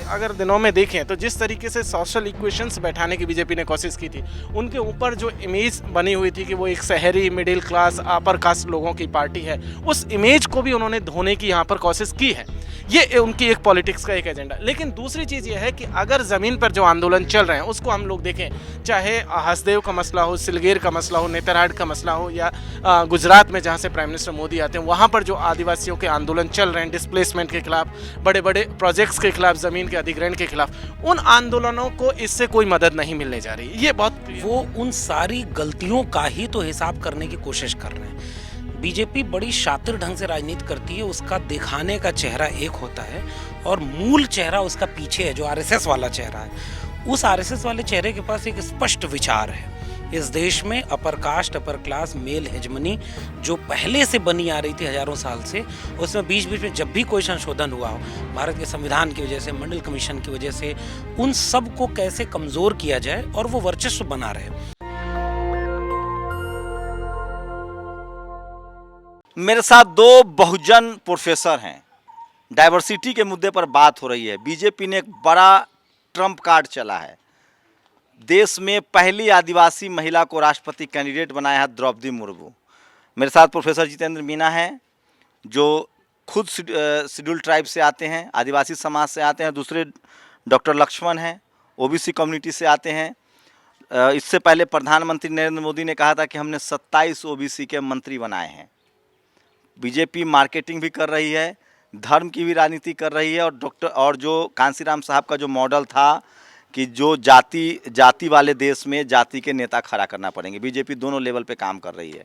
अगर दिनों में देखें तो जिस तरीके से सोशल इक्वेशंस बैठाने की बीजेपी ने कोशिश की थी, उनके ऊपर जो इमेज बनी हुई थी कि वो एक शहरी मिडिल क्लास अपर कास्ट लोगों की पार्टी है, उस इमेज को भी उन्होंने धोने की यहाँ पर कोशिश की है। ये उनकी एक पॉलिटिक्स का एक एजेंडा। लेकिन दूसरी चीज़ ये है कि अगर ज़मीन पर जो आंदोलन चल रहे हैं उसको हम लोग देखें, चाहे हसदेव का मसला हो, सिलगेर का मसला हो, नेतरहाट का मसला हो, या गुजरात में जहाँ से प्राइम मिनिस्टर मोदी आते हैं वहाँ पर जो आदिवासियों के आंदोलन चल रहे हैं डिस्प्लेसमेंट के खिलाफ, बड़े बड़े प्रोजेक्ट्स के खिलाफ, ज़मीन के अधिग्रहण के खिलाफ, उन आंदोलनों को इससे कोई मदद नहीं मिलने जा रही। ये बहुत वो उन सारी गलतियों का ही तो हिसाब करने की कोशिश कर रहे हैं। बीजेपी बड़ी शातिर ढंग से राजनीति करती है, उसका दिखाने का चेहरा एक होता है और मूल चेहरा उसका पीछे है, जो आरएसएस वाला चेहरा है। उस आरएसएस वाले चेहरे के पास एक स्पष्ट विचार है। इस देश में upper caste, upper class, male hegemony जो पहले से बनी आ रही थी हजारों साल से, उसमें बीच बीच में जब भी कोई संशोधन हुआ हो, भारत के संविधान की वजह से, मंडल कमीशन की वजह से, उन सब को कैसे कमजोर किया जाए और वो वर्चस्व बना रहे। मेरे साथ दो बहुजन प्रोफेसर हैं। डाइवर्सिटी के मुद्दे पर बात हो रही है। बीजेपी ने एक बड़ा ट्रम्प कार्ड चला है। देश में पहली आदिवासी महिला को राष्ट्रपति कैंडिडेट बनाया है द्रौपदी मुर्मू। मेरे साथ प्रोफेसर जितेंद्र मीना हैं, जो खुद शेड्यूल ट्राइब से आते हैं, आदिवासी समाज से आते हैं। दूसरे डॉक्टर लक्ष्मण हैं, ओबीसी कम्युनिटी से आते हैं। इससे पहले प्रधानमंत्री नरेंद्र मोदी ने कहा था कि हमने 27 ओबीसी के मंत्री बनाए हैं। बीजेपी मार्केटिंग भी कर रही है, धर्म की भी राजनीति कर रही है, और जो कांसीराम साहब का जो मॉडल था कि जो जाति वाले देश में जाति के नेता खड़ा करना पड़ेंगे, बीजेपी दोनों लेवल पे काम कर रही है।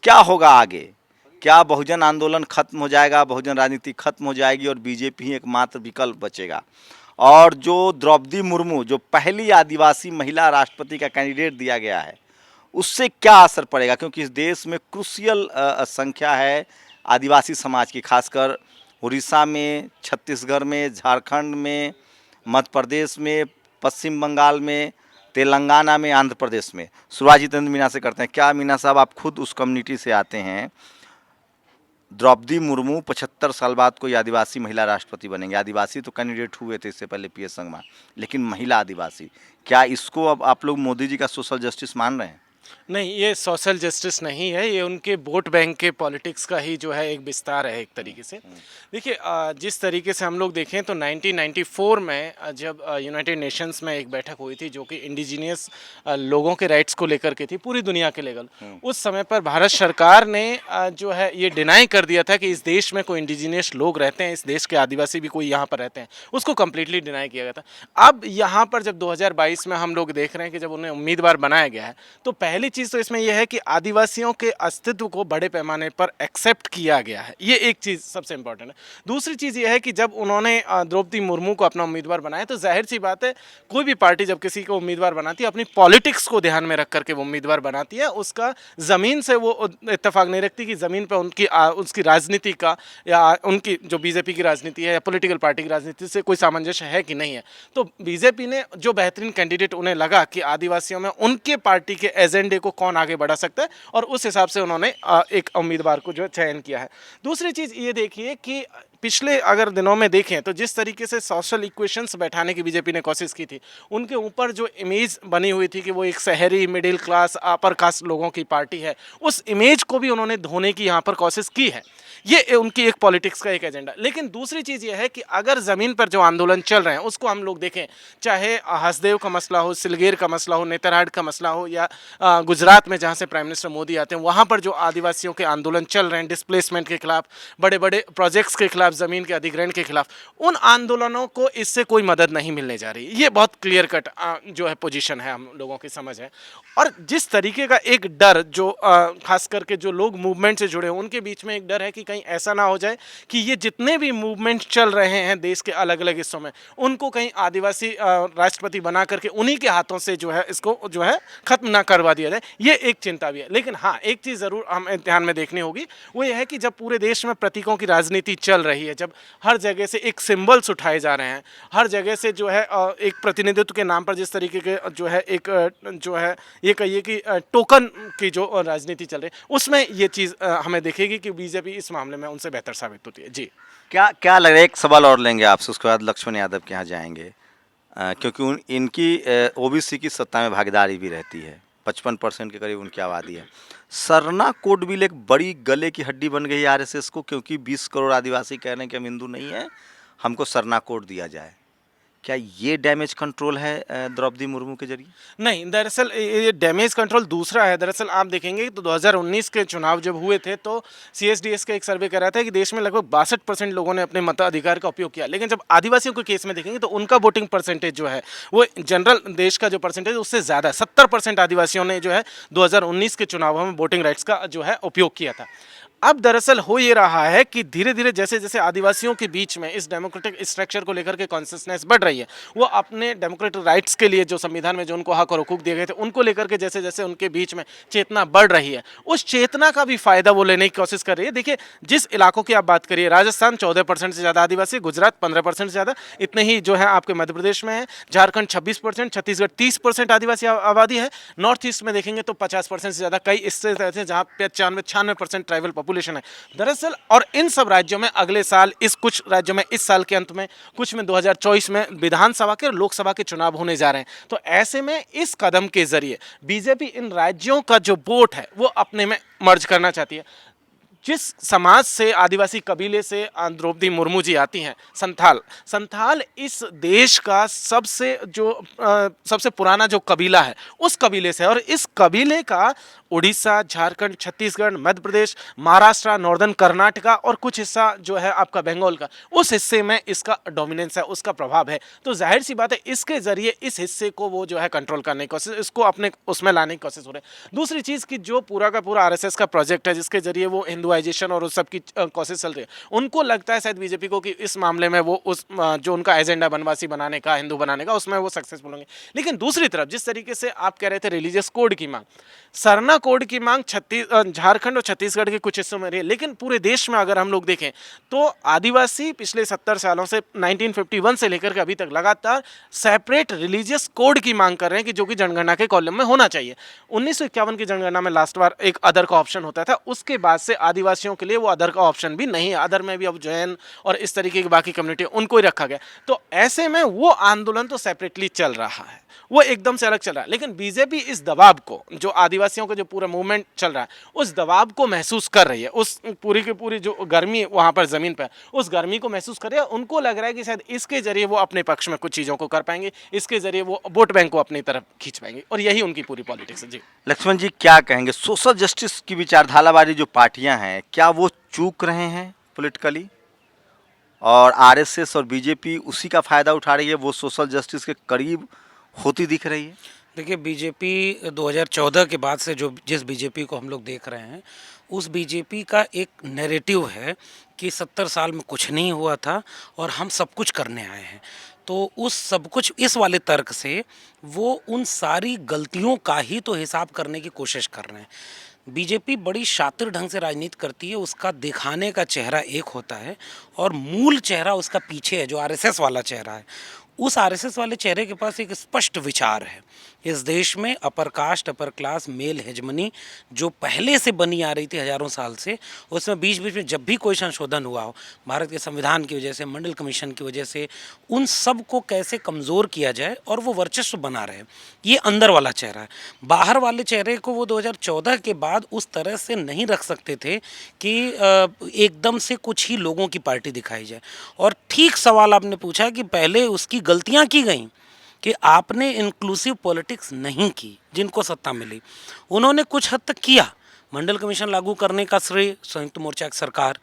क्या होगा आगे? क्या बहुजन आंदोलन खत्म हो जाएगा, बहुजन राजनीति खत्म हो जाएगी और बीजेपी ही एकमात्र विकल्प बचेगा? और जो द्रौपदी मुर्मू, जो पहली आदिवासी महिला राष्ट्रपति का कैंडिडेट दिया गया है, उससे क्या असर पड़ेगा? क्योंकि इस देश में क्रूशियल संख्या है आदिवासी समाज की, खासकर उड़ीसा में, छत्तीसगढ़ में, झारखंड में, मध्य प्रदेश में, पश्चिम बंगाल में, तेलंगाना में, आंध्र प्रदेश में। शुरुआत जितेंद्र मीना से करते हैं। क्या मीना साहब, आप खुद उस कम्युनिटी से आते हैं, द्रौपदी मुर्मू 75 साल बाद कोई आदिवासी महिला राष्ट्रपति बनेंगे। आदिवासी तो कैंडिडेट हुए थे इससे पहले पीएस संगमा, लेकिन महिला आदिवासी, क्या इसको अब आप लोग मोदी जी का सोशल जस्टिस मान रहे हैं? नहीं, ये सोशल जस्टिस नहीं है, ये उनके वोट बैंक के पॉलिटिक्स का ही जो है एक विस्तार है एक तरीके से। देखिए, जिस तरीके से हम लोग देखें तो 1994 में जब यूनाइटेड नेशंस में एक बैठक हुई थी जो कि इंडिजीनियस लोगों के राइट्स को लेकर के थी पूरी दुनिया के लेवल, उस समय पर भारत सरकार ने जो है ये डिनाई कर दिया था कि इस देश में कोई इंडिजीनियस लोग रहते हैं, इस देश के आदिवासी भी कोई यहाँ पर रहते हैं, उसको कम्प्लीटली डिनाई किया गया था। अब यहाँ पर जब 2022 में हम लोग देख रहे हैं कि जब उन्हें उम्मीदवार बनाया गया है, तो पहली चीज़ तो इसमें यह है कि आदिवासियों के अस्तित्व को बड़े पैमाने पर एक्सेप्ट किया गया है। ये एक चीज़ सबसे इंपॉर्टेंट है। दूसरी चीज़ यह है कि जब उन्होंने द्रौपदी मुर्मू को अपना उम्मीदवार बनाया, तो जाहिर सी बात है कोई भी पार्टी जब किसी को उम्मीदवार बनाती है, अपनी पॉलिटिक्स को ध्यान में रख करके वो उम्मीदवार बनाती है। उसका ज़मीन से वो इत्तेफाक नहीं रखती कि ज़मीन पर उसकी राजनीति का या उनकी जो बीजेपी की राजनीति है या पॉलिटिकल पार्टी की राजनीति से कोई सामंजस्य है कि नहीं है। तो बीजेपी ने जो बेहतरीन कैंडिडेट उन्हें लगा कि आदिवासियों में उनके पार्टी के एजेंडे को कौन आगे बढ़ा सकता है, और उस हिसाब से उन्होंने एक उम्मीदवार को जो चयन किया है। दूसरी चीज़ ये देखिए कि पिछले अगर दिनों में देखें तो जिस तरीके से सोशल इक्वेशंस बैठाने की बीजेपी ने कोशिश की थी, उनके ऊपर जो इमेज बनी हुई थी कि वो एक शहरी मिडिल क्लास अपर कास्ट लोगों की पार्टी है, उस इमेज को भी उन्होंने धोने की यहाँ पर कोशिश की है। ये उनकी एक पॉलिटिक्स का एक एजेंडा। लेकिन दूसरी चीज़ ये है कि अगर ज़मीन पर जो आंदोलन चल रहे हैं उसको हम लोग देखें, चाहे हसदेव का मसला हो, सिलगेर का मसला हो, नेतरहाट का मसला हो, या गुजरात में जहाँ से प्राइम मिनिस्टर मोदी आते हैं वहाँ पर जो आदिवासियों के आंदोलन चल रहे हैं डिस्प्लेसमेंट के खिलाफ, बड़े बड़े प्रोजेक्ट्स के खिलाफ, ज़मीन के अधिग्रहण के खिलाफ, उन आंदोलनों को इससे कोई मदद नहीं मिलने जा रही। ये बहुत क्लियर कट जो है पोजीशन है, हम लोगों की समझ है। और जिस तरीके का एक डर जो खास करके जो लोग मूवमेंट से जुड़े हैं उनके बीच में एक डर है कि कहीं ऐसा ना हो जाए कि ये जितने भी मूवमेंट चल रहे हैं देश के अलग अलग हिस्सों में, उनको कहीं आदिवासी राष्ट्रपति बना करके उन्हीं के हाथों से जो है इसको जो है खत्म ना करवा दिया जाए। ये एक चिंता भी है। लेकिन हाँ, एक चीज़ ज़रूर हमें ध्यान में देखनी होगी, वो ये है कि जब पूरे देश में प्रतीकों की राजनीति चल रही रही है, जब हर जगह से एक सिंबल्स उठाए जा रहे हैं, हर जगह से जो है एक प्रतिनिधित्व के नाम पर जिस तरीके के जो है एक जो है ये कहिए कि टोकन की जो राजनीति चल रही है, उसमें ये चीज़ हमें दिखेगी कि बीजेपी इस मामले में उनसे बेहतर साबित होती है। जी, क्या क्या लग रहा है, एक सवाल और लेंगे आपसे, उसके बाद लक्ष्मण यादव के यहाँ जाएंगे, क्योंकि इनकी ओबीसी की सत्ता में भागीदारी भी रहती है, 55% के करीब उनकी आबादी है। सरना कोड बिल एक बड़ी गले की हड्डी बन गई आरएसएस को, क्योंकि 20 करोड़ आदिवासी कह रहे हैं कि हम हिंदू नहीं है, हमको सरना कोड दिया जाए। क्या ये डैमेज कंट्रोल है द्रौपदी मुर्मू के जरिए? नहीं, दरअसल ये डैमेज कंट्रोल दूसरा है। दरअसल आप देखेंगे तो 2019 के चुनाव जब हुए थे तो सीएसडीएस का एक सर्वे कर रहा था कि देश में लगभग 62% लोगों ने अपने मताधिकार का उपयोग किया, लेकिन जब आदिवासियों के केस में देखेंगे तो उनका वोटिंग परसेंटेज जो है वो जनरल देश का जो परसेंटेज है उससे ज़्यादा 70% आदिवासियों ने जो है 2019 के चुनावों में वोटिंग राइट्स का जो है उपयोग किया था। अब दरअसल हो ये रहा है कि धीरे धीरे जैसे जैसे आदिवासियों के बीच में इस डेमोक्रेटिक स्ट्रक्चर को लेकर के कॉन्शियसनेस बढ़ रही है, वो अपने डेमोक्रेटिक राइट्स के लिए जो संविधान में जो उनको हक और हुकूक दिए गए थे उनको लेकर के जैसे जैसे उनके बीच में चेतना बढ़ रही है, उस चेतना का भी फायदा वो लेने की कोशिश कर रही है। देखिए, जिस इलाकों की आप बात करिए, राजस्थान 14% से ज़्यादा आदिवासी, गुजरात 15% से ज़्यादा, इतने ही जो है आपके मध्य प्रदेश में है, झारखंड 26%, छत्तीसगढ़ 30% आदिवासी आबादी है, नॉर्थ ईस्ट में देखेंगे तो 50% से ज़्यादा, कई स्टेट ऐसे जहाँ पे 95% ट्राइबल पॉपुलेशन है दरअसल। और इन सब राज्यों में अगले साल, इस कुछ राज्यों में इस साल के अंत में, कुछ में 2024 में विधानसभा के और लोकसभा के चुनाव होने जा रहे हैं। तो ऐसे में इस कदम के जरिए बीजेपी इन राज्यों का जो वोट है वो अपने में मर्ज करना चाहती है। जिस समाज से, आदिवासी कबीले से द्रौपदी मुर्मू जी आती हैं, संथाल इस देश का सबसे पुराना जो कबीला है उस कबीले से, और इस कबीले का उड़ीसा, झारखंड, छत्तीसगढ़, मध्य प्रदेश, महाराष्ट्र, नॉर्दर्न कर्नाटका और कुछ हिस्सा जो है आपका बंगाल का, उस हिस्से में इसका डोमिनेंस है, उसका प्रभाव है। तो जाहिर सी बात है इसके जरिए इस हिस्से को वो जो है कंट्रोल करने की कोशिश, इसको अपने उसमें लाने की कोशिश हो रही है। दूसरी चीज़ कि जो पूरा का पूरा आरएसएस का प्रोजेक्ट है जिसके जरिए वो हिंदुआइजेशन और उस सब की कोशिश चल रही है, उनको लगता है शायद बीजेपी को कि इस मामले में वो उस जो उनका एजेंडा बनवासी बनाने का, हिंदू बनाने का, उसमें वो सक्सेसफुल होंगे। लेकिन दूसरी तरफ जिस तरीके से आप कह रहे थे रिलीजियस कोड की मांग, सरना कोड की मांग झारखंड और छत्तीसगढ़ के कुछ हिस्सों में रही है, लेकिन पूरे देश में अगर हम लोग देखें तो आदिवासी पिछले 70 सालों से 1951 से लेकर के अभी तक लगातार सेपरेट रिलीजियस कोड की मांग कर रहे हैं कि जो कि जनगणना के कॉलम में होना चाहिए। 1951 की जनगणना में लास्ट बार एक अदर का ऑप्शन होता था, उसके बाद से आदिवासियों के लिए वो अदर का ऑप्शन भी नहीं है। अदर में भी अब जैन और इस तरीके की बाकी कम्युनिटी उनको ही रखा गया। तो ऐसे में वो आंदोलन तो सेपरेटली चल रहा है, वो एकदम से अलग चल रहा है, लेकिन बीजेपी इस दबाव को, जो आदिवासियों का जो पूरा मूवमेंट चल रहा है उस दबाव को महसूस कर रही है, उस पूरी की पूरी जो गर्मी वहाँ पर ज़मीन पर, उस गर्मी को महसूस कर रही है। उनको लग रहा है कि शायद इसके जरिए वो अपने पक्ष में कुछ चीज़ों को कर पाएंगे, इसके जरिए वो वोट बैंक को अपनी तरफ खींच पाएंगे, और यही उनकी पूरी पॉलिटिक्स है। जी लक्ष्मण जी, क्या कहेंगे, सोशल जस्टिस की विचारधारा वाली जो पार्टियां हैं, क्या वो चूक रहे हैं पॉलिटिकली, और आरएसएस और बीजेपी उसी का फ़ायदा उठा रही है, वो सोशल जस्टिस के करीब होती दिख रही है? देखिए, बीजेपी 2014 के बाद से जिस बीजेपी को हम लोग देख रहे हैं, उस बीजेपी का एक नैरेटिव है कि 70 साल में कुछ नहीं हुआ था और हम सब कुछ करने आए हैं। तो उस सब कुछ, इस वाले तर्क से वो उन सारी गलतियों का ही तो हिसाब करने की कोशिश कर रहे हैं। बीजेपी बड़ी शातिर ढंग से राजनीति करती है, उसका दिखाने का चेहरा एक होता है और मूल चेहरा उसका पीछे है, जो आरएसएस वाला चेहरा है। उस आरएसएस वाले चेहरे के पास एक स्पष्ट विचार है। इस देश में upper caste, upper class, male hegemony जो पहले से बनी आ रही थी हज़ारों साल से, उसमें बीच बीच में जब भी कोई संशोधन हुआ हो, भारत के संविधान की वजह से, मंडल कमीशन की वजह से, उन सब को कैसे कमज़ोर किया जाए और वो वर्चस्व बना रहे, ये अंदर वाला चेहरा है। बाहर वाले चेहरे को वो 2014 के बाद उस तरह से नहीं रख सकते थे कि एकदम से कुछ ही लोगों की पार्टी दिखाई जाए। और ठीक सवाल आपने पूछा कि पहले उसकी गलतियाँ की गई कि आपने इंक्लूसिव पॉलिटिक्स नहीं की। जिनको सत्ता मिली उन्होंने कुछ हद तक किया। मंडल कमीशन लागू करने का श्रेय संयुक्त मोर्चा की सरकार,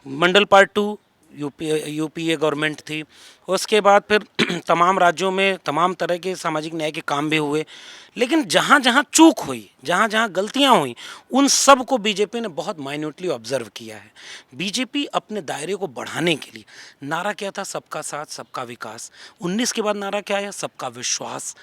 मंडल पार्ट 2 यूपीए गवर्नमेंट थी, उसके बाद फिर तमाम राज्यों में तमाम तरह के सामाजिक न्याय के काम भी हुए, लेकिन जहाँ जहाँ चूक हुई, जहाँ जहाँ गलतियाँ हुई, उन सब को बीजेपी ने बहुत माइन्यूटली ऑब्जर्व किया है। बीजेपी अपने दायरे को बढ़ाने के लिए नारा क्या था, सबका साथ सबका विकास। 19 के बाद नारा क्या आया, सबका विश्वास।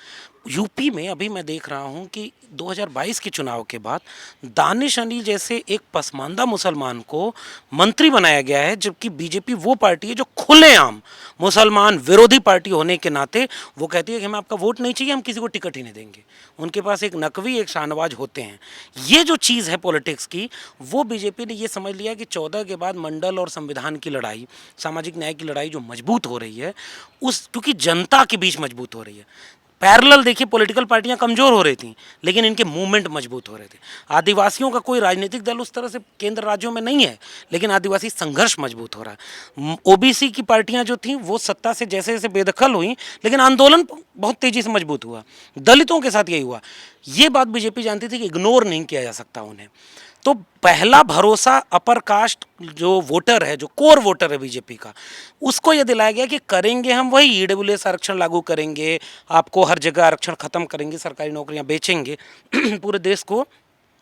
यूपी में अभी मैं देख रहा हूँ कि 2022 के चुनाव के बाद दानिश अली जैसे एक पसमानदा मुसलमान को मंत्री बनाया गया है, जबकि बीजेपी वो पार्टी है जो खुलेआम मुसलमान विरोधी पार्टी होने के नाते वो कहती है कि हमें आपका वोट नहीं चाहिए, हम किसी को टिकट ही नहीं देंगे। उनके पास एक नकवी एक शाहनवाज होते हैं। ये जो चीज़ है पॉलिटिक्स की, वो बीजेपी ने ये समझ लिया कि 14 के बाद मंडल और संविधान की लड़ाई, सामाजिक न्याय की लड़ाई जो मजबूत हो रही है, उस क्योंकि जनता के बीच मजबूत हो रही है। पैरेलल देखिए, पॉलिटिकल पार्टियां कमज़ोर हो रही थी, लेकिन इनके मूवमेंट मजबूत हो रहे थे। आदिवासियों का कोई राजनीतिक दल उस तरह से केंद्र राज्यों में नहीं है, लेकिन आदिवासी संघर्ष मजबूत हो रहा है। ओबीसी की पार्टियां जो थीं वो सत्ता से जैसे जैसे बेदखल हुई, लेकिन आंदोलन बहुत तेज़ी से मजबूत हुआ। दलितों के साथ यही हुआ। ये बात बीजेपी जानती थी कि इग्नोर नहीं किया जा सकता उन्हें। तो पहला भरोसा अपर कास्ट जो वोटर है, जो कोर वोटर है बीजेपी का, उसको ये दिलाया गया कि करेंगे हम वही, ईडब्ल्यूएस आरक्षण लागू करेंगे, आपको हर जगह आरक्षण खत्म करेंगे, सरकारी नौकरियां बेचेंगे, पूरे देश को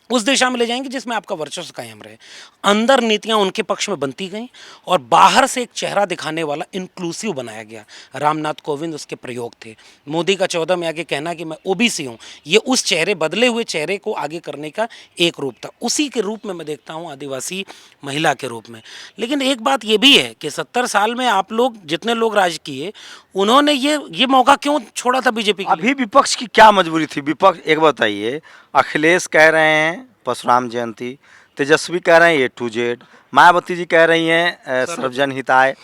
उस दिशा में ले जाएंगे जिसमें आपका वर्चस्व कायम रहे। अंदर नीतियां उनके पक्ष में बनती गईं और बाहर से एक चेहरा दिखाने वाला इंक्लूसिव बनाया गया। रामनाथ कोविंद उसके प्रयोग थे। मोदी का 14 में आगे कहना कि मैं ओबीसी हूँ, ये उस चेहरे, बदले हुए चेहरे को आगे करने का एक रूप था। उसी के रूप में मैं देखता हूँ आदिवासी महिला के रूप में। लेकिन एक बात ये भी है कि 70 साल में आप लोग जितने लोग राज किए, उन्होंने ये मौका क्यों छोड़ा था बीजेपी के लिए? अभी विपक्ष की क्या मजबूरी थी? विपक्ष, एक बताइए, अखिलेश कह रहे हैं परशुराम जयंती, तेजस्वी कह रहे हैं A to Z, Mayawati ji कह रही हैं सर्वजन हिताय,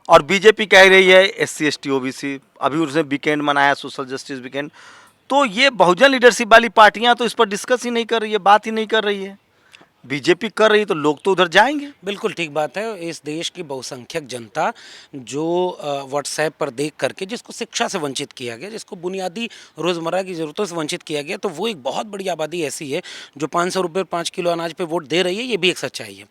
और बीजेपी कह रही है SC ST OBC। अभी उसने वीकेंड मनाया, सोशल जस्टिस वीकेंड। तो ये बहुजन लीडरशिप वाली पार्टियां तो इस पर डिस्कस ही नहीं कर रही है, बात ही नहीं कर रही है। बीजेपी कर रही है तो लोग तो उधर जाएंगे। बिल्कुल ठीक बात है। इस देश की बहुसंख्यक जनता जो व्हाट्सएप पर देख करके, जिसको शिक्षा से वंचित किया गया, जिसको बुनियादी रोज़मर्रा की ज़रूरतों से वंचित किया गया, तो वो एक बहुत बड़ी आबादी ऐसी है जो 500 रुपये 5 किलो अनाज पे वोट दे रही है। ये भी एक सच्चाई है।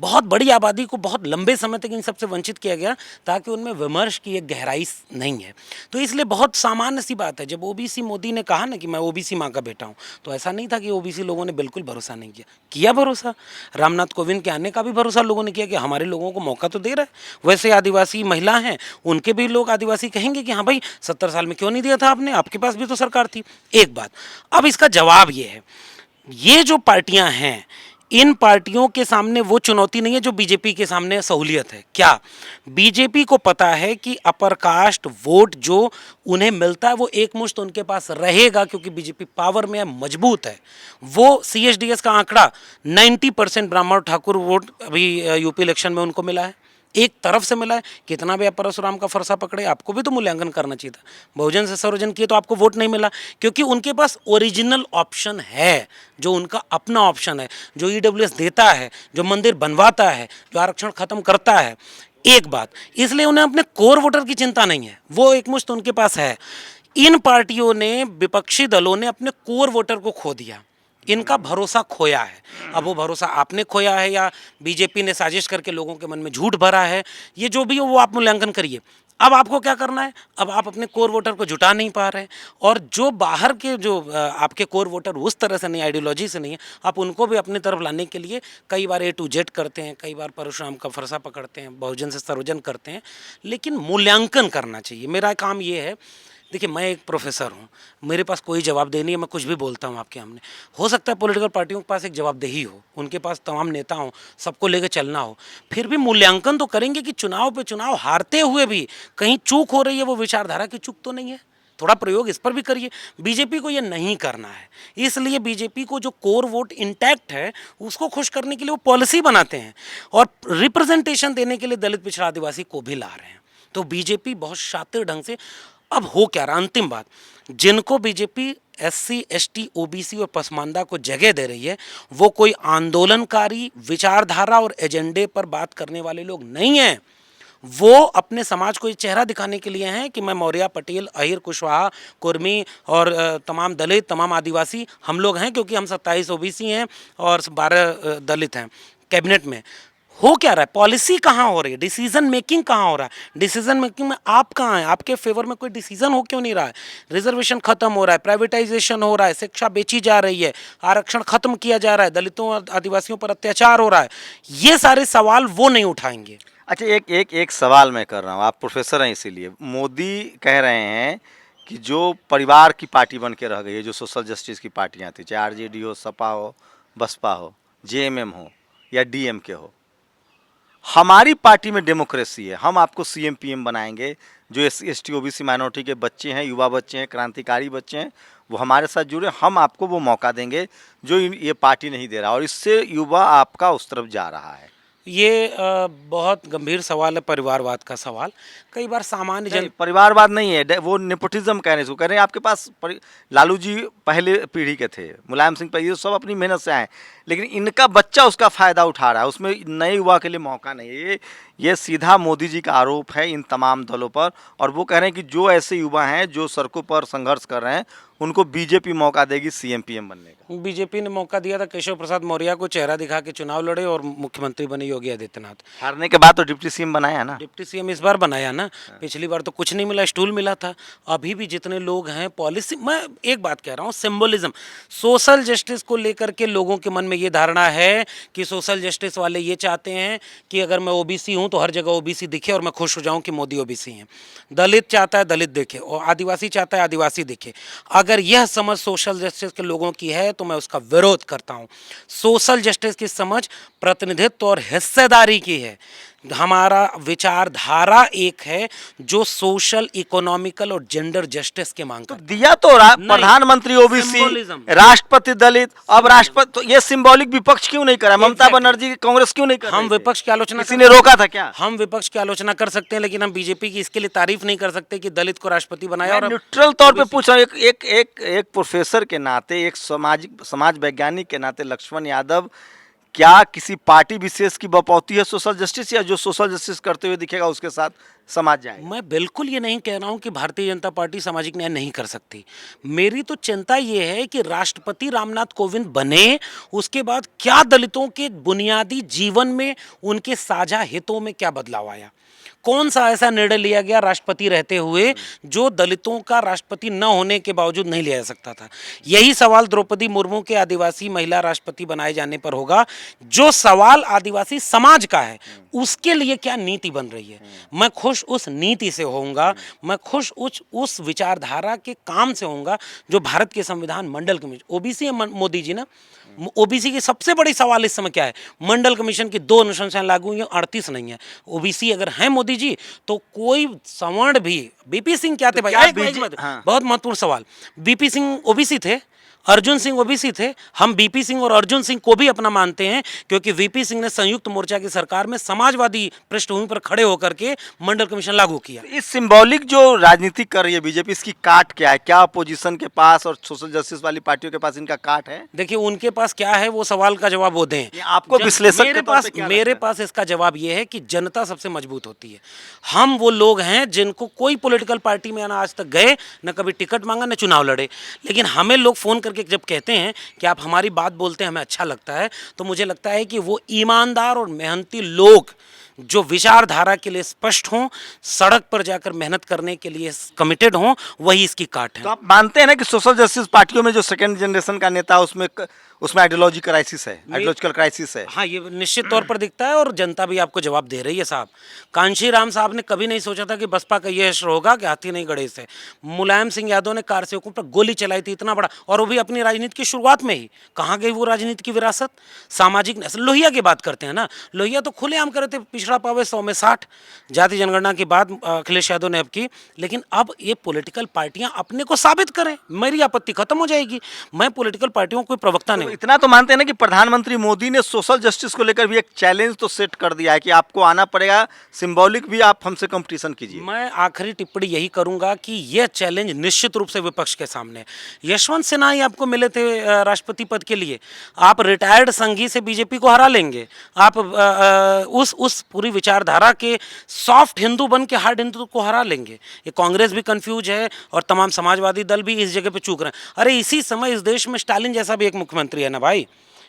बहुत बड़ी आबादी को बहुत लंबे समय तक इन सबसे वंचित किया गया, ताकि उनमें विमर्श की एक गहराई नहीं है। तो इसलिए बहुत सामान्य सी बात है, जब ओबीसी मोदी ने कहा ना कि मैं ओबीसी माँ का बेटा हूँ, तो ऐसा नहीं था कि ओबीसी लोगों ने बिल्कुल भरोसा नहीं किया भरोसा। रामनाथ कोविंद के आने का भी भरोसा लोगों ने किया कि हमारे लोगों को मौका तो दे रहा है। वैसे आदिवासी महिला हैं, उनके भी लोग आदिवासी कहेंगे कि हाँ भाई, 70 साल में क्यों नहीं दिया था आपने, आपके पास भी तो सरकार थी। एक बात। अब इसका जवाब ये है, ये जो पार्टियां हैं, इन पार्टियों के सामने वो चुनौती नहीं है जो बीजेपी के सामने सहूलियत है। क्या? बीजेपी को पता है कि अपर कास्ट वोट जो उन्हें मिलता है वो एक मुश्त उनके पास रहेगा, क्योंकि बीजेपी पावर में है, मजबूत है। वो CSDS का आंकड़ा 90% ब्राह्मण ठाकुर वोट अभी यूपी इलेक्शन में उनको मिला है, एक तरफ से मिला है। कितना भी आप परशुराम का फरसा पकड़े, आपको भी तो मूल्यांकन करना चाहिए था। बहुजन से सर्वजन किए तो आपको वोट नहीं मिला, क्योंकि उनके पास ओरिजिनल ऑप्शन है, जो उनका अपना ऑप्शन है, जो EWS देता है, जो मंदिर बनवाता है, जो आरक्षण खत्म करता है। एक बात, इसलिए उन्हें अपने कोर वोटर की चिंता नहीं है, वो एक मुश्त उनके पास है। इन पार्टियों ने, विपक्षी दलों ने अपने कोर वोटर को खो दिया, इनका भरोसा खोया है। अब वो भरोसा आपने खोया है या बीजेपी ने साजिश करके लोगों के मन में झूठ भरा है, ये जो भी हो वो आप मूल्यांकन करिए। अब आपको क्या करना है? अब आप अपने कोर वोटर को जुटा नहीं पा रहे हैं, और जो बाहर के जो आपके कोर वोटर उस तरह से नहीं, आइडियोलॉजी से नहीं है, आप उनको भी अपनी तरफ लाने के लिए कई बार A to Z करते हैं, कई बार परशुराम का फरसा पकड़ते हैं, बहुजन से सर्वजन करते हैं। लेकिन मूल्यांकन करना चाहिए। मेरा काम ये है, देखिए मैं एक प्रोफेसर हूँ, मेरे पास कोई जवाबदेही नहीं है, मैं कुछ भी बोलता हूँ आपके सामने। हो सकता है पॉलिटिकल पार्टियों के पास एक जवाबदेही हो, उनके पास तमाम नेता हों, सबको लेकर चलना हो, फिर भी मूल्यांकन तो करेंगे कि चुनाव पे चुनाव हारते हुए भी कहीं चूक हो रही है, वो विचारधारा की चूक तो नहीं है। थोड़ा प्रयोग इस पर भी करिए। बीजेपी को ये नहीं करना है, इसलिए बीजेपी को जो कोर वोट इंटैक्ट है उसको खुश करने के लिए वो पॉलिसी बनाते हैं, और रिप्रेजेंटेशन देने के लिए दलित पिछड़ा आदिवासी को भी ला रहे हैं। तो बीजेपी बहुत शातिर ढंग से, अब हो क्या रहा, अंतिम बात, जिनको बीजेपी SC ST OBC और पसमानदा को जगह दे रही है, वो कोई आंदोलनकारी विचारधारा और एजेंडे पर बात करने वाले लोग नहीं हैं। वो अपने समाज को ये चेहरा दिखाने के लिए हैं कि मैं मौर्य, पटेल, अहिर, कुशवाहा, कुर्मी और तमाम दलित, तमाम आदिवासी हम लोग हैं, क्योंकि हम 27 OBC हैं और 12 दलित हैं कैबिनेट में। हो क्या रहा है, पॉलिसी कहाँ हो रही है, डिसीजन मेकिंग कहाँ हो रहा है, डिसीजन मेकिंग में आप कहाँ हैं, आपके फेवर में कोई डिसीजन हो क्यों नहीं रहा है। रिजर्वेशन खत्म हो रहा है, प्राइवेटाइजेशन हो रहा है, शिक्षा बेची जा रही है, आरक्षण खत्म किया जा रहा है, दलितों और आदिवासियों पर अत्याचार हो रहा है, ये सारे सवाल वो नहीं उठाएंगे। अच्छा, एक सवाल मैं कर रहा हूँ, आप प्रोफेसर हैं इसीलिए। मोदी कह रहे हैं कि जो परिवार की पार्टी बन के रह गई है, जो सोशल जस्टिस की पार्टियां थी, चाहे आरजेडी हो, सपा हो, बसपा हो, जेएमएम हो या डीएमके हो, हमारी पार्टी में डेमोक्रेसी है, हम आपको सीएम पीएम बनाएंगे। जो एसटी ओबीसी माइनॉरिटी के बच्चे हैं, युवा बच्चे हैं, क्रांतिकारी बच्चे हैं, वो हमारे साथ जुड़े, हम आपको वो मौका देंगे जो ये पार्टी नहीं दे रहा, और इससे युवा आपका उस तरफ जा रहा है। ये बहुत गंभीर सवाल है, परिवारवाद का सवाल। कई बार सामान्य जन परिवारवाद नहीं है, वो नेपोटिज्म कह रहे हैं इसको, कह रहे हैं आपके पास लालू जी पहले पीढ़ी के थे, मुलायम सिंह पर, ये सब अपनी मेहनत से आए, लेकिन इनका बच्चा उसका फ़ायदा उठा रहा है, उसमें नए युवा के लिए मौका नहीं है। ये सीधा मोदी जी का आरोप है इन तमाम दलों पर, और वो कह रहे हैं कि जो ऐसे युवा हैं जो सड़कों पर संघर्ष कर रहे हैं, उनको बीजेपी मौका देगी सीएम पीएम बनने का। बीजेपी ने मौका दिया था केशव प्रसाद मौर्य को, चेहरा दिखा के चुनाव लड़े और मुख्यमंत्री बने योगी आदित्यनाथ। हारने के बाद तो डिप्टी सीएम बनाया ना। डिप्टी सीएम इस बार बनाया ना, पिछली बार तो कुछ नहीं मिला, स्टूल मिला था। अभी भी जितने लोग हैं पॉलिसी, मैं एक बात कह रहा हूँ, सिंबलिज्म, सोशल जस्टिस को लेकर के लोगों के मन में ये धारणा है कि सोशल जस्टिस वाले ये चाहते हैं कि अगर मैं ओबीसी हूँ तो हर जगह ओबीसी दिखे और मैं खुश हो जाऊँ कि मोदी ओबीसी हैं। दलित चाहता है दलित दिखे, और आदिवासी चाहता है आदिवासी दिखे। अगर यह समझ सोशल जस्टिस के लोगों की है तो मैं उसका विरोध करता हूँ। सोशल जस्टिस की समझ प्रतिनिधित्व और हिस्सेदारी की है। हमारा विचारधारा एक है जो सोशल, इकोनॉमिकल और जेंडर जस्टिस के मांग करता है। दिया तो प्रधानमंत्री ओबीसी, राष्ट्रपति दलित, अब राष्ट्रपति, तो ये सिंबॉलिक विपक्ष क्यों नहीं करा? ममता बनर्जी कांग्रेस क्यों नहीं कर रही हम विपक्ष की आलोचना, किसी ने रोका था क्या? हम विपक्ष की आलोचना कर सकते हैं, लेकिन हम बीजेपी की इसके लिए तारीफ नहीं कर सकते कि दलित को राष्ट्रपति बनाया। और न्यूट्रल तौर पे पूछ रहा हूँ, एक प्रोफेसर के नाते, एक समाज वैज्ञानिक के नाते, लक्ष्मण यादव क्या किसी पार्टी विशेष की बपौती है सोशल जस्टिस, या जो सोशल जस्टिस करते हुए दिखेगा उसके साथ समाज जाएगा? मैं बिल्कुल ये नहीं कह रहा हूं कि भारतीय जनता पार्टी सामाजिक न्याय नहीं कर सकती। मेरी तो चिंता ये है कि राष्ट्रपति रामनाथ कोविंद बने, उसके बाद क्या दलितों के बुनियादी जीवन में, उनके साझा हितों में क्या बदलाव आया? कौन सा ऐसा निर्णय लिया गया राष्ट्रपति रहते हुए जो दलितों का राष्ट्रपति न होने के बावजूद नहीं लिया जा सकता था? यही सवाल द्रौपदी मुर्मू के आदिवासी महिला राष्ट्रपति बनाए जाने पर होगा। जो सवाल आदिवासी समाज का है, उसके लिए क्या नीति बन रही है? मैं खुश उस नीति से होऊंगा, मैं खुश उस विचारधारा के काम से होऊंगा जो भारत के संविधान मंडल कमीशन, ओबीसी है मोदी जी ना, ओबीसी की सबसे बड़ी सवाल इस समय क्या है? मंडल कमीशन की 2 अनुशंसाएं लागू हुई हैं, 38 नहीं है। ओबीसी अगर हैं मोदी जी तो कोई सवर्ण भी, बीपी सिंह क्या थे भाई? हाँ। बहुत महत्वपूर्ण सवाल। बीपी सिंह ओबीसी थे, अर्जुन सिंह ओबीसी थे। हम बीपी सिंह और अर्जुन सिंह को भी अपना मानते हैं, क्योंकि वीपी सिंह ने संयुक्त मोर्चा की सरकार में समाजवादी पृष्ठभूमि पर खड़े होकर के मंडल कमीशन लागू किया। इस सिंबॉलिक जो राजनीति कर रही है बीजेपी, इसकी काट क्या है? क्या अपोजिशन के पास और सोशल जस्टिस वाली पार्टियों के पास इनका काट है? देखिए, उनके पास क्या है वो सवाल का जवाब वो दें। आपको विश्लेषक के तौर पे क्या मेरे पास इसका जवाब ये है कि जनता सबसे मजबूत होती है। हम वो लोग हैं जिनको कोई पॉलिटिकल पार्टी में ना आज तक गए, न कभी टिकट मांगा, न चुनाव लड़े, लेकिन हमें लोग फोन करके जब कहते हैं कि आप हमारी बात बोलते हैं, हमें अच्छा लगता है, तो मुझे लगता है कि वो ईमानदार और मेहनती लोग जो विचारधारा के लिए स्पष्ट हों, सड़क पर जाकर मेहनत करने के लिए कमिटेड हों, वही इसकी काट है। तो आप मानते हैं ना कि सोशल जस्टिस पार्टियों में जो सेकंड जनरेशन का नेता उसमें आइडियोलॉजी क्राइसिस है, आइडियोलॉजिकल क्राइसिस है? हाँ, ये निश्चित तौर पर दिखता है, और जनता भी आपको जवाब दे रही है साहब। कांशी राम साहब ने कभी नहीं सोचा था कि बसपा का ये असर होगा कि हाथी नहीं गणेश है। मुलायम सिंह यादव ने कार सेवकों पर गोली चलाई थी, इतना बड़ा, और वो भी अपनी राजनीति की शुरुआत में ही। कहाँ गई वो राजनीति की विरासत? सामाजिक लोहिया की बात करते हैं ना, लोहिया तो खुलेआम करे थे, पिछड़ा पावे 100 में 60, जाति जनगणना की बात अखिलेश यादव ने अब की। लेकिन अब ये पॉलिटिकल पार्टियां अपने को साबित करें, मेरी आपत्ति खत्म हो जाएगी। मैं पॉलिटिकल पार्टियों को कोई प्रवक्ता नहीं। इतना तो मानते हैं ना कि प्रधानमंत्री मोदी ने सोशल जस्टिस को लेकर भी एक चैलेंज तो सेट कर दिया है कि आपको आना पड़ेगा, सिंबॉलिक भी आप हमसे कंपटीशन कीजिए। मैं आखिरी टिप्पणी यही करूंगा कि यह चैलेंज निश्चित रूप से विपक्ष के सामने है। यशवंत सिन्हा ही आपको मिले थे राष्ट्रपति पद के लिए, आप रिटायर्ड संघी से बीजेपी को हरा लेंगे, आप उस पूरी विचारधारा के सॉफ्ट हिंदू बन के हार्ड हिंदू को हरा लेंगे। ये कांग्रेस भी कंफ्यूज है और तमाम समाजवादी दल भी इस जगह पे चूक रहे हैं। अरे इसी समय इस देश में स्टालिन जैसा भी एक मुख्यमंत्री है ना भाई,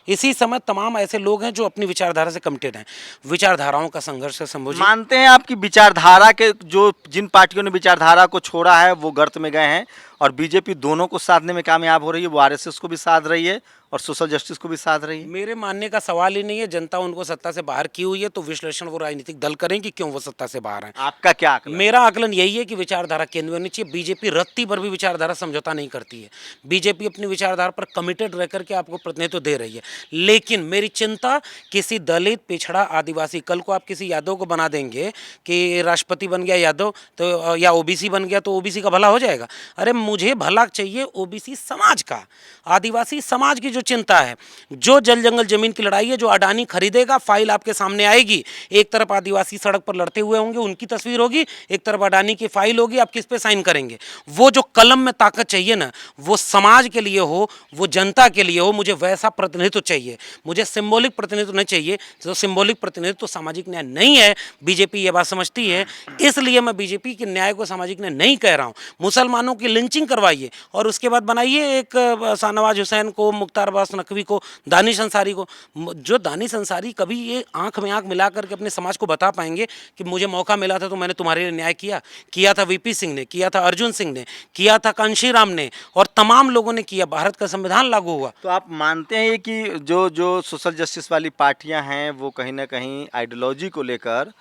इसी समय तमाम ऐसे लोग हैं जो अपनी विचारधारा से कमिटेड हैं, विचारधाराओं का संघर्ष है संभोजी। मानते हैं आपकी विचारधारा के जो जिन पार्टियों ने विचारधारा को छोड़ा है वो गर्त में गए हैं और बीजेपी दोनों को साधने में कामयाब हो रही है, वो आरएसएस को भी साध रही है और सोशल जस्टिस को भी साध रही है। मेरे मानने का सवाल ही नहीं है, जनता उनको सत्ता से बाहर की हुई है तो विश्लेषण वो राजनीतिक दल करें कि क्यों वो सत्ता से बाहर हैं। आपका क्या आकलन? मेरा आकलन यही है कि विचारधारा केंद्र में होनी चाहिए। बीजेपी रत्ती भर भी विचारधारा समझौता नहीं करती है, बीजेपी अपनी विचारधारा पर कमिटेड रह करके आपको प्रतिनिधित्व दे रही है। लेकिन मेरी चिंता किसी दलित, पिछड़ा, आदिवासी, कल को आप किसी यादव को बना देंगे कि राष्ट्रपति बन गया यादव तो या ओबीसी बन गया तो ओबीसी का भला हो जाएगा। अरे मुझे भला चाहिए ओबीसी समाज का, आदिवासी समाज की जो चिंता है, जो जल जंगल जमीन की लड़ाई है, जो अडानी खरीदेगा, फाइल आपके सामने आएगी, एक तरफ आदिवासी सड़क पर लड़ते हुए होंगे उनकी तस्वीर होगी, एक तरफ अडानी की फाइल होगी, आप किस पे साइन करेंगे? वो जो कलम में ताकत चाहिए ना, वो समाज के लिए हो, वो जनता के लिए हो, मुझे वैसा प्रतिनिधित्व चाहिए। मुझे सिंबॉलिक प्रतिनिधित्व नहीं चाहिए। जो सिंबॉलिक प्रतिनिधित्व सामाजिक न्याय नहीं है, बीजेपी ये बात समझती है, इसलिए मैं बीजेपी के न्याय को सामाजिक न्याय नहीं कह रहा हूँ। मुसलमानों की लिंचिंग करवाइए और उसके बाद बनाइए एक शाहनवाज हुसैन को, मुख्तार अब्बास नकवी को, दानिश अंसारी को। जो दानिश अंसारी कभी ये आंख में आंख मिला करके अपने समाज को बता पाएंगे कि मुझे मौका मिला था तो मैंने तुम्हारे लिए न्याय किया था वीपी सिंह ने, किया था अर्जुन सिंह ने, किया था कांशीराम ने और तमाम लोगों ने किया, भारत का संविधान लागू हुआ। तो आप मानते हैं कि जो जो सोशल जस्टिस वाली पार्टियां हैं वो कहीं ना कहीं आइडियोलॉजी को लेकर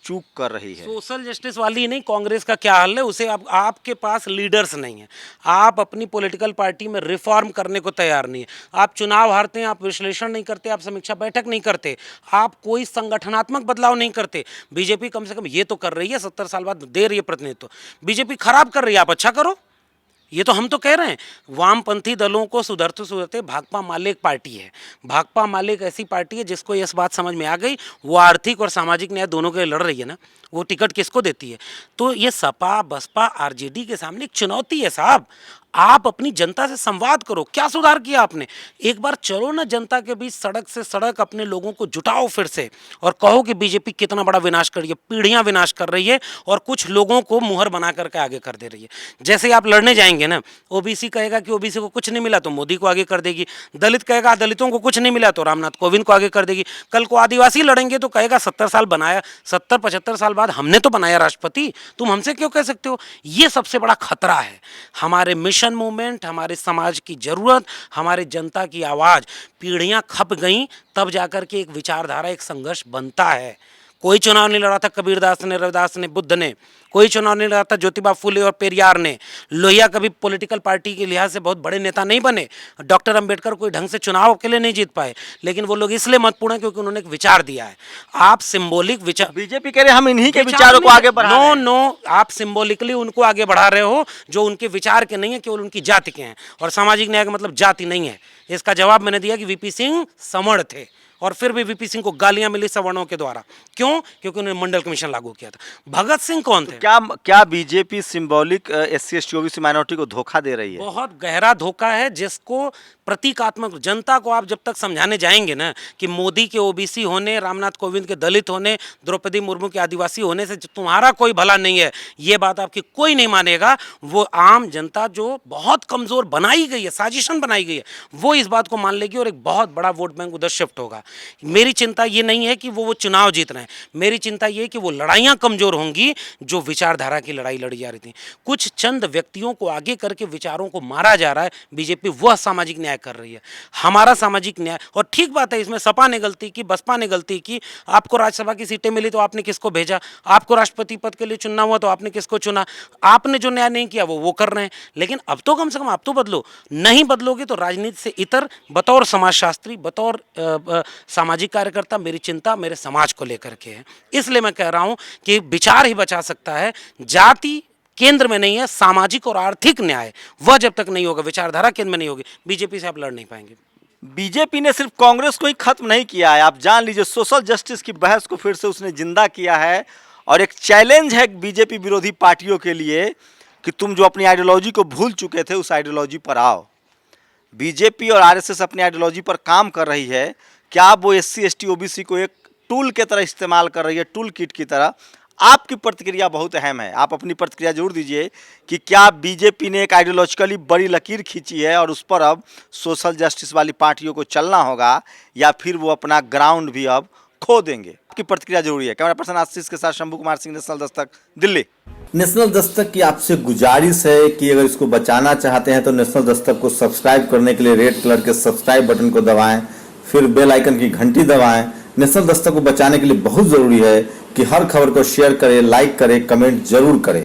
चूक कर रही है? सोशल जस्टिस वाली नहीं, कांग्रेस का क्या हाल है उसे आपके पास लीडर्स नहीं है, आप अपनी पॉलिटिकल पार्टी में रिफॉर्म करने को तैयार नहीं है, आप चुनाव हारते हैं, आप विश्लेषण नहीं करते, आप समीक्षा बैठक नहीं करते, आप कोई संगठनात्मक बदलाव नहीं करते। बीजेपी कम से कम ये तो कर रही है, 70 साल बाद दे रही है प्रतिनिधित्व। बीजेपी खराब कर रही है, आप अच्छा करो, ये तो हम तो कह रहे हैं। वामपंथी दलों को सुधरते सुधरते भाकपा माले एक पार्टी है, भाकपा माले एक ऐसी पार्टी है जिसको ये बात समझ में आ गई, वो आर्थिक और सामाजिक न्याय दोनों के लिए लड़ रही है ना, वो टिकट किसको देती है? तो ये सपा, बसपा, आरजेडी के सामने एक चुनौती है साहब। आप अपनी जनता से संवाद करो, क्या सुधार किया आपने? एक बार चलो ना जनता के बीच, सड़क से सड़क, अपने लोगों को जुटाओ फिर से और कहो कि बीजेपी कितना बड़ा विनाश कर रही है, पीढ़ियां विनाश कर रही है और कुछ लोगों को मुहर बना करके आगे कर दे रही है। जैसे आप लड़ने जाएंगे ना, ओबीसी कहेगा कि ओबीसी को कुछ नहीं मिला तो मोदी को आगे कर देगी, दलित कहेगा दलितों को कुछ नहीं मिला तो रामनाथ कोविंद को आगे कर देगी, कल को आदिवासी लड़ेंगे तो कहेगा 70 साल बनाया, 70-75 साल बाद हमने तो बनाया राष्ट्रपति, तुम हमसे क्यों कह सकते हो? ये सबसे बड़ा खतरा है। हमारे मिशन मूवमेंट, हमारे समाज की जरूरत, हमारे जनता की आवाज, पीढ़ियां खप गईं तब जाकर के एक विचारधारा, एक संघर्ष बनता है। कोई चुनाव नहीं लड़ा था कबीरदास ने, रविदास ने, बुद्ध ने, कोई चुनाव नहीं लड़ा था ज्योतिबा फुले और पेरियार ने। लोहिया कभी पॉलिटिकल पार्टी के लिहाज से बहुत बड़े नेता नहीं बने, डॉक्टर अंबेडकर कोई ढंग से चुनाव के लिए नहीं जीत पाए, लेकिन वो लोग इसलिए महत्वपूर्ण है क्योंकि उन्होंने एक विचार दिया है। आप सिंबॉलिक विचार, बीजेपी कह रहे हम इन्हीं के विचारों को आगे बढ़ा रहे हैं। नो, आप सिंबॉलिकली उनको आगे बढ़ा रहे हो जो उनके विचार के नहीं है, केवल उनकी जाति के हैं। और सामाजिक न्याय का मतलब जाति नहीं है। इसका जवाब मैंने दिया कि वीपी सिंह सवर्ण थे और फिर भी वीपी सिंह को गालियां मिली सवर्णों के द्वारा। क्यों? क्योंकि उन्होंने मंडल कमीशन लागू किया था। भगत सिंह कौन थे? क्या BJP symbolic SC ST OBC minority को धोखा दे रही है? बहुत गहरा धोखा है, जिसको प्रतीकात्मक जनता को आप जब तक समझाने जाएंगे ना कि मोदी के ओबीसी होने, रामनाथ कोविंद के दलित होने, द्रौपदी मुर्मू के आदिवासी होने से तुम्हारा कोई भला नहीं है, ये बात आपकी कोई नहीं मानेगा। वो आम जनता जो बहुत कमजोर बनाई गई है, साजिशन बनाई गई है, वो इस बात को मान लेगी और एक बहुत बड़ा वोट बैंक उधर शिफ्ट होगा। मेरी चिंता ये नहीं है कि वो चुनाव जीत रहे हैं, मेरी चिंता ये है कि वो लड़ाइयाँ कमजोर होंगी जो विचारधारा की लड़ाई लड़ी जा रही थी। कुछ चंद व्यक्तियों को आगे करके विचारों को मारा जा रहा है। बीजेपी वह सामाजिक न्याय कर रही है, हमारा सामाजिक न्याय। और ठीक बात है, इसमें सपा ने गलती की, बसपा ने गलती की। आपको राज्यसभा की सीटें मिली तो आपने किसको भेजा? आपको राष्ट्रपति पद के लिए चुनना हुआ तो आपने किसको चुना? आपने जो न्याय नहीं किया वो कर रहे हैं। लेकिन अब तो कम से कम आप तो बदलो। नहीं बदलोगे तो राजनीति से इतर, बतौर समाजशास्त्री, बतौर सामाजिक कार्यकर्ता, मेरी चिंता मेरे समाज को लेकर के है। इसलिए मैं कह रहा हूं कि विचार ही बचा सकता है, जाति केंद्र में नहीं है, सामाजिक और आर्थिक न्याय वह जब तक नहीं होगा, विचारधारा केंद्र में नहीं होगी, बीजेपी से आप लड़ नहीं पाएंगे। बीजेपी ने सिर्फ कांग्रेस को ही खत्म नहीं किया है, आप जान लीजिए सोशल जस्टिस की बहस को फिर से उसने जिंदा किया है। और एक चैलेंज है बीजेपी विरोधी पार्टियों के लिए कि तुम जो अपनी आइडियोलॉजी को भूल चुके थे उस आइडियोलॉजी पर आओ। बीजेपी और आरएसएस अपनी आइडियोलॉजी पर काम कर रही है। क्या वो एससी एसटी ओबीसी को एक टूल के तरह इस्तेमाल कर रही है, टूल किट की तरह? आपकी प्रतिक्रिया बहुत अहम है, आप अपनी प्रतिक्रिया जरूर दीजिए कि क्या बीजेपी ने एक आइडियोलॉजिकली बड़ी लकीर खींची है और उस पर अब सोशल जस्टिस वाली पार्टियों को चलना होगा, या फिर वो अपना ग्राउंड भी अब खो देंगे। आपकी प्रतिक्रिया जरूरी है। कैमरा पर्सन आशीष के साथ शंभू कुमार सिंह, नेशनल दस्तक, दिल्ली। नेशनल दस्तक की आपसे गुजारिश है कि अगर इसको बचाना चाहते हैं तो नेशनल दस्तक को सब्सक्राइब करने के लिए रेड कलर के सब्सक्राइब बटन को दबाएं, फिर बेल आइकन की घंटी दबाएं। नेशनल दस्तक को बचाने के लिए बहुत जरूरी है कि हर खबर को शेयर करें, लाइक करें, कमेंट जरूर करें।